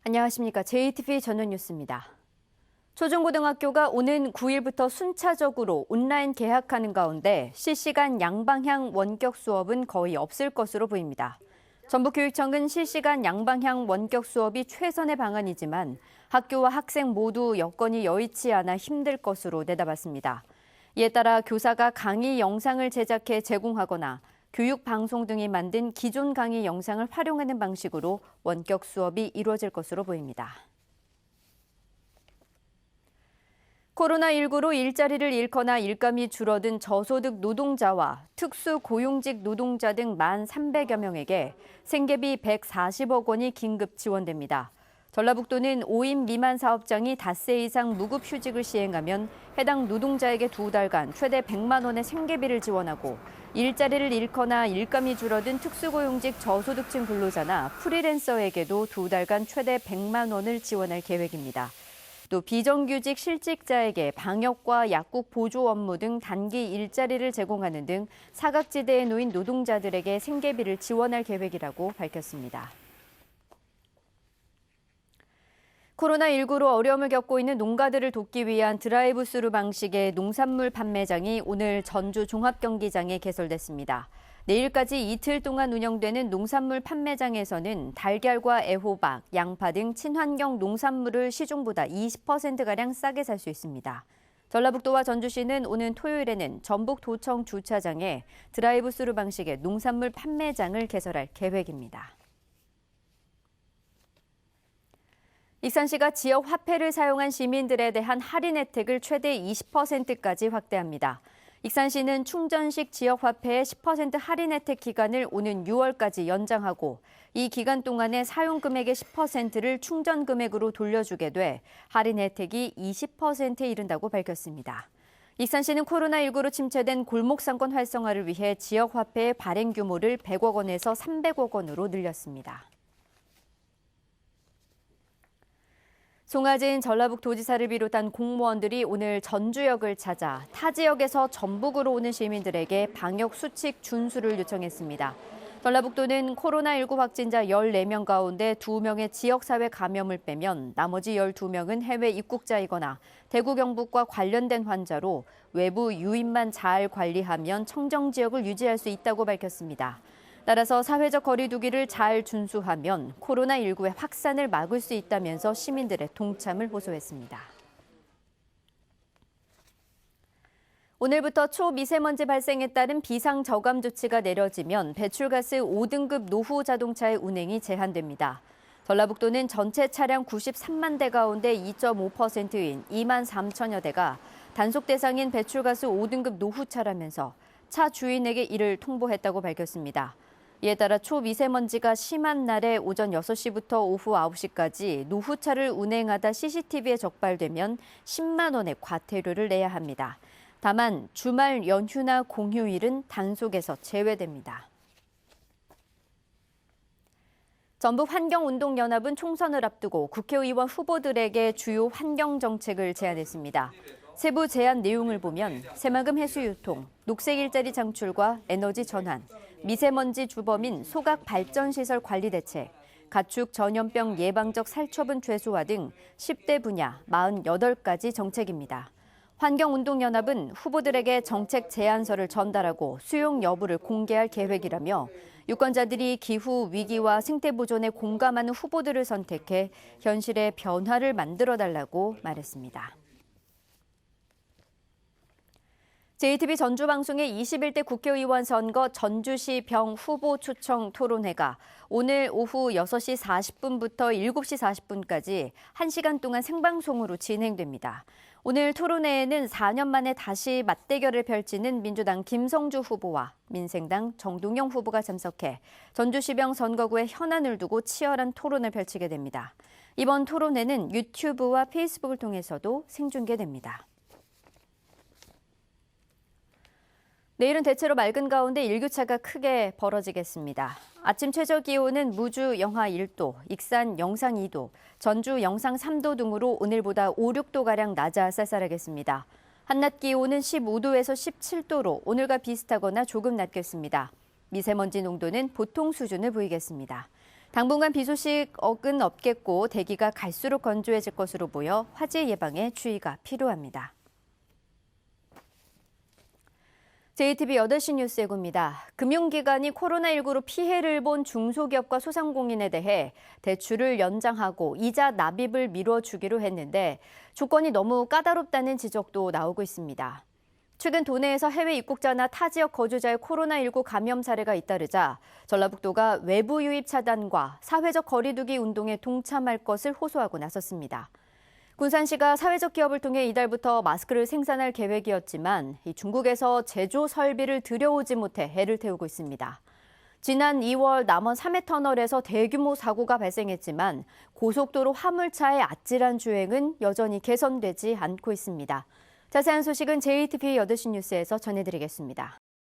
안녕하십니까. JTBC 전문 뉴스입니다. 초중고등학교가 오는 9일부터 순차적으로 온라인 개학하는 가운데 실시간 양방향 원격 수업은 거의 없을 것으로 보입니다. 전북교육청은 실시간 양방향 원격 수업이 최선의 방안이지만 학교와 학생 모두 여건이 여의치 않아 힘들 것으로 내다봤습니다. 이에 따라 교사가 강의 영상을 제작해 제공하거나 교육방송 등이 만든 기존 강의 영상을 활용하는 방식으로 원격 수업이 이루어질 것으로 보입니다. 코로나19로 일자리를 잃거나 일감이 줄어든 저소득 노동자와 특수고용직 노동자 등 1,300여 명에게 생계비 140억 원이 긴급 지원됩니다. 전라북도는 5인 미만 사업장이 닷새 이상 무급휴직을 시행하면 해당 노동자에게 2달간 최대 100만 원의 생계비를 지원하고 일자리를 잃거나 일감이 줄어든 특수고용직 저소득층 근로자나 프리랜서에게도 2달간 최대 100만 원을 지원할 계획입니다. 또 비정규직 실직자에게 방역과 약국 보조 업무 등 단기 일자리를 제공하는 등 사각지대에 놓인 노동자들에게 생계비를 지원할 계획이라고 밝혔습니다. 코로나19로 어려움을 겪고 있는 농가들을 돕기 위한 드라이브스루 방식의 농산물 판매장이 오늘 전주 종합경기장에 개설됐습니다. 내일까지 이틀 동안 운영되는 농산물 판매장에서는 달걀과 애호박, 양파 등 친환경 농산물을 시중보다 20%가량 싸게 살 수 있습니다. 전라북도와 전주시는 오는 토요일에는 전북도청 주차장에 드라이브스루 방식의 농산물 판매장을 개설할 계획입니다. 익산시가 지역 화폐를 사용한 시민들에 대한 할인 혜택을 최대 20%까지 확대합니다. 익산시는 충전식 지역 화폐의 10% 할인 혜택 기간을 오는 6월까지 연장하고 이 기간 동안의 사용 금액의 10%를 충전 금액으로 돌려주게 돼 할인 혜택이 20%에 이른다고 밝혔습니다. 익산시는 코로나19로 침체된 골목 상권 활성화를 위해 지역 화폐의 발행 규모를 100억 원에서 300억 원으로 늘렸습니다. 송하진 전라북도지사를 비롯한 공무원들이 오늘 전주역을 찾아 타 지역에서 전북으로 오는 시민들에게 방역 수칙 준수를 요청했습니다. 전라북도는 코로나19 확진자 14명 가운데 2명의 지역사회 감염을 빼면 나머지 12명은 해외 입국자이거나 대구 경북과 관련된 환자로 외부 유입만 잘 관리하면 청정 지역을 유지할 수 있다고 밝혔습니다. 따라서 사회적 거리 두기를 잘 준수하면 코로나19의 확산을 막을 수 있다면서 시민들의 동참을 호소했습니다. 오늘부터 초미세먼지 발생에 따른 비상저감 조치가 내려지면 배출가스 5등급 노후 자동차의 운행이 제한됩니다. 전라북도는 전체 차량 93만 대 가운데 2.5%인 2만 3천여 대가 단속 대상인 배출가스 5등급 노후차라면서 차 주인에게 이를 통보했다고 밝혔습니다. 이에 따라 초미세먼지가 심한 날에 오전 6시부터 오후 9시까지 노후차를 운행하다 CCTV에 적발되면 10만 원의 과태료를 내야 합니다. 다만 주말 연휴나 공휴일은 단속에서 제외됩니다. 전북환경운동연합은 총선을 앞두고 국회의원 후보들에게 주요 환경정책을 제안했습니다. 세부 제안 내용을 보면 새만금 해수 유통, 녹색 일자리 창출과 에너지 전환, 미세먼지 주범인 소각 발전시설 관리 대책, 가축 전염병 예방적 살처분 최소화 등 10대 분야 48가지 정책입니다. 환경운동연합은 후보들에게 정책 제안서를 전달하고 수용 여부를 공개할 계획이라며 유권자들이 기후 위기와 생태 보존에 공감하는 후보들을 선택해 현실의 변화를 만들어달라고 말했습니다. JTBC 전주방송의 21대 국회의원 선거 전주시 병 후보 초청 토론회가 오늘 오후 6시 40분부터 7시 40분까지 1시간 동안 생방송으로 진행됩니다. 오늘 토론회에는 4년 만에 다시 맞대결을 펼치는 민주당 김성주 후보와 민생당 정동영 후보가 참석해 전주시병 선거구의 현안을 두고 치열한 토론을 펼치게 됩니다. 이번 토론회는 유튜브와 페이스북을 통해서도 생중계됩니다. 내일은 대체로 맑은 가운데 일교차가 크게 벌어지겠습니다. 아침 최저 기온은 무주 영하 1도, 익산 영상 2도, 전주 영상 3도 등으로 오늘보다 5, 6도가량 낮아 쌀쌀하겠습니다. 한낮 기온은 15도에서 17도로 오늘과 비슷하거나 조금 낮겠습니다. 미세먼지 농도는 보통 수준을 보이겠습니다. 당분간 비 소식은 없겠고 대기가 갈수록 건조해질 것으로 보여 화재 예방에 주의가 필요합니다. JTBC 8시 뉴스 예고입니다. 금융기관이 코로나19로 피해를 본 중소기업과 소상공인에 대해 대출을 연장하고 이자 납입을 미뤄주기로 했는데 조건이 너무 까다롭다는 지적도 나오고 있습니다. 최근 도내에서 해외 입국자나 타 지역 거주자의 코로나19 감염 사례가 잇따르자 전라북도가 외부 유입 차단과 사회적 거리 두기 운동에 동참할 것을 호소하고 나섰습니다. 군산시가 사회적 기업을 통해 이달부터 마스크를 생산할 계획이었지만 중국에서 제조 설비를 들여오지 못해 해를 태우고 있습니다. 지난 2월 남원 3회터널에서 대규모 사고가 발생했지만 고속도로 화물차의 아찔한 주행은 여전히 개선되지 않고 있습니다. 자세한 소식은 JTBC 8시 뉴스에서 전해드리겠습니다.